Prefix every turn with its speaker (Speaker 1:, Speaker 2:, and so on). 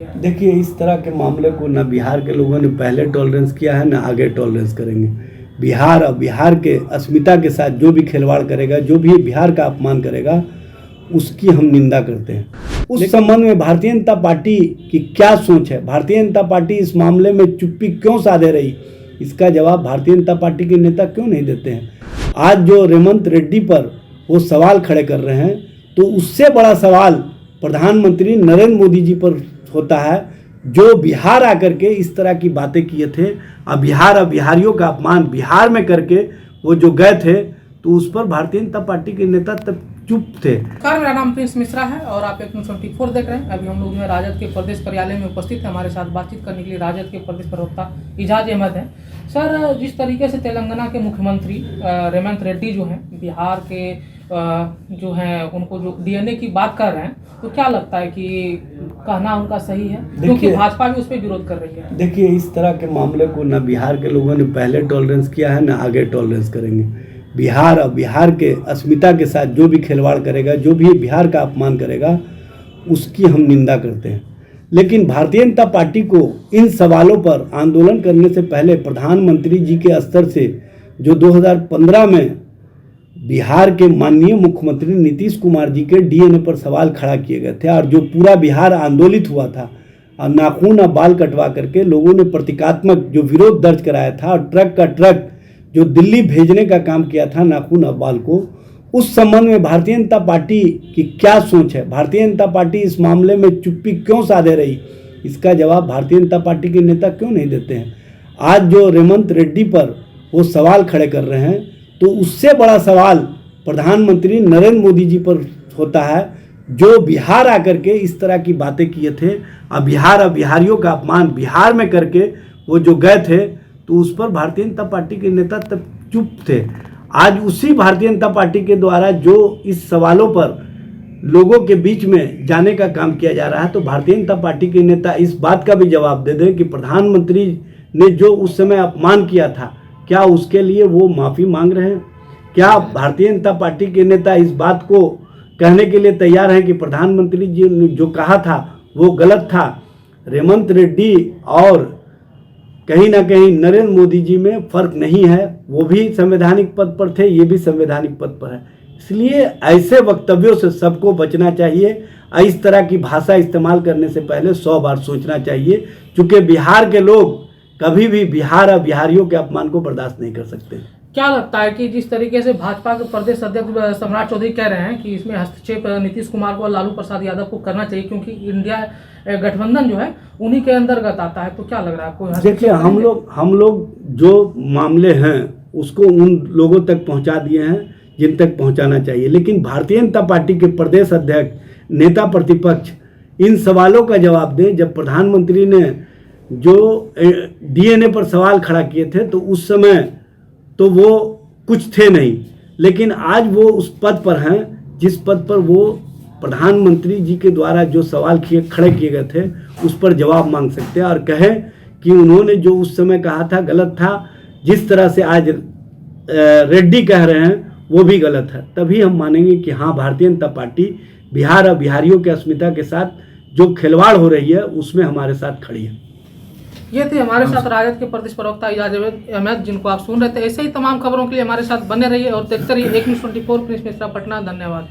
Speaker 1: देखिए, इस तरह के मामले को न बिहार के लोगों ने पहले टॉलरेंस किया है, न आगे टॉलरेंस करेंगे। बिहार और बिहार के अस्मिता के साथ जो भी खिलवाड़ करेगा, जो भी बिहार का अपमान करेगा, उसकी हम निंदा करते हैं। उस संबंध में भारतीय जनता पार्टी की क्या सोच है, भारतीय जनता पार्टी इस मामले में चुप्पी क्यों साधे रही, इसका जवाब भारतीय जनता पार्टी के नेता क्यों नहीं देते हैं। आज जो रेवंत रेड्डी पर वो सवाल खड़े कर रहे हैं, तो उससे बड़ा सवाल प्रधानमंत्री नरेंद्र मोदी जी पर होता है, जो बिहार आकर के इस तरह की बातें किए थे। अब बिहार और बिहारियों का अपमान बिहार में करके वो जो गए थे, तो उस पर भारतीय जनता पार्टी के नेता तब चुप थे।
Speaker 2: मेरा नाम प्रिंस मिश्रा है और आप एक 24 देख रहे हैं। अभी हम लोग जो है राजद के प्रदेश कार्यालय में उपस्थित है। हमारे साथ बातचीत करने के लिए राजद के प्रदेश प्रवक्ता इजाज अहमद हैं। सर, जिस तरीके से तेलंगाना के मुख्यमंत्री रेवंत रेड्डी जो हैं बिहार के जो हैं उनको जो डीएनए की बात कर रहे हैं, तो क्या लगता है कि कहना उनका सही है, क्योंकि भाजपा भी उस पर विरोध कर रही है।
Speaker 1: देखिए, इस तरह के मामले को न बिहार के लोगों ने पहले टॉलरेंस किया है, न आगे टॉलरेंस करेंगे। बिहार और बिहार के अस्मिता के साथ जो भी खिलवाड़ करेगा, जो भी बिहार का अपमान करेगा, उसकी हम निंदा करते हैं। लेकिन भारतीय जनता पार्टी को इन सवालों पर आंदोलन करने से पहले प्रधानमंत्री जी के स्तर से जो 2015 में बिहार के माननीय मुख्यमंत्री नीतीश कुमार जी के डीएनए पर सवाल खड़ा किए गए थे, और जो पूरा बिहार आंदोलित हुआ था और नाखून और बाल कटवा करके लोगों ने प्रतीकात्मक जो विरोध दर्ज कराया था, और ट्रक का ट्रक जो दिल्ली भेजने का काम किया था नाखून और बाल को, उस संबंध में भारतीय जनता पार्टी की क्या सोच है, भारतीय जनता पार्टी इस मामले में चुप्पी क्यों साधे रही, इसका जवाब भारतीय जनता पार्टी के नेता क्यों नहीं देते हैं। आज जो रेवंत रेड्डी पर वो सवाल खड़े कर रहे हैं, तो उससे बड़ा सवाल प्रधानमंत्री नरेंद्र मोदी जी पर होता है, जो बिहार आकर के इस तरह की बातें किए थे, और बिहार और बिहारियों का अपमान बिहार में करके वो जो गए थे, तो उस पर भारतीय जनता पार्टी के नेता तब चुप थे। आज उसी भारतीय जनता पार्टी के द्वारा जो इस सवालों पर लोगों के बीच में जाने का काम किया जा रहा है, तो भारतीय जनता पार्टी के नेता इस बात का भी जवाब दे दें कि प्रधानमंत्री ने जो उस समय अपमान किया था, क्या उसके लिए वो माफ़ी मांग रहे हैं। क्या भारतीय जनता पार्टी के नेता इस बात को कहने के लिए तैयार हैं कि प्रधानमंत्री जी ने जो कहा था वो गलत था। रेवंत रेड्डी और कहीं ना कहीं नरेंद्र मोदी जी में फ़र्क नहीं है, वो भी संवैधानिक पद पर थे, ये भी संवैधानिक पद पर है। इसलिए ऐसे वक्तव्यों से सबको बचना चाहिए। इस तरह की भाषा इस्तेमाल करने से पहले 100 बार सोचना चाहिए, क्योंकि बिहार के लोग कभी भी बिहार और बिहारियों के अपमान को बर्दाश्त नहीं कर सकते।
Speaker 2: क्या लगता है कि जिस तरीके से भाजपा के प्रदेश अध्यक्ष सम्राट चौधरी कह रहे हैं कि इसमें हस्तक्षेप नीतीश कुमार को और लालू प्रसाद यादव को करना चाहिए, क्योंकि इंडिया गठबंधन जो है उन्हीं के अंतर्गत आता है, तो क्या लग रहा है कोई?
Speaker 1: देखिए, हम लोग जो मामले हैं उसको उन लोगों तक पहुंचा दिए हैं जिन तक पहुंचाना चाहिए, लेकिन भारतीय जनता पार्टी के प्रदेश अध्यक्ष, नेता प्रतिपक्ष इन सवालों का जवाब दें। जब प्रधानमंत्री ने जो डीएनए पर सवाल खड़ा किए थे, तो उस समय तो वो कुछ थे नहीं, लेकिन आज वो उस पद पर हैं जिस पद पर वो प्रधानमंत्री जी के द्वारा जो सवाल खड़े किए गए थे उस पर जवाब मांग सकते हैं, और कहें कि उन्होंने जो उस समय कहा था गलत था। जिस तरह से आज रेड्डी कह रहे हैं वो भी गलत है। तभी हम मानेंगे कि हाँ, भारतीय जनता पार्टी बिहार और बिहारियों के अस्मिता के साथ जो खिलवाड़ हो रही है उसमें हमारे साथ खड़ी है।
Speaker 2: ये थे हमारे साथ राजद के प्रदेश प्रवक्ता इजाज अहमद, जिनको आप सुन रहे थे। ऐसे ही तमाम खबरों के लिए हमारे साथ बने रहिए और देखते रहिए एक न्यूज़ 24 प्रिंस मिश्रा, पटना। धन्यवाद।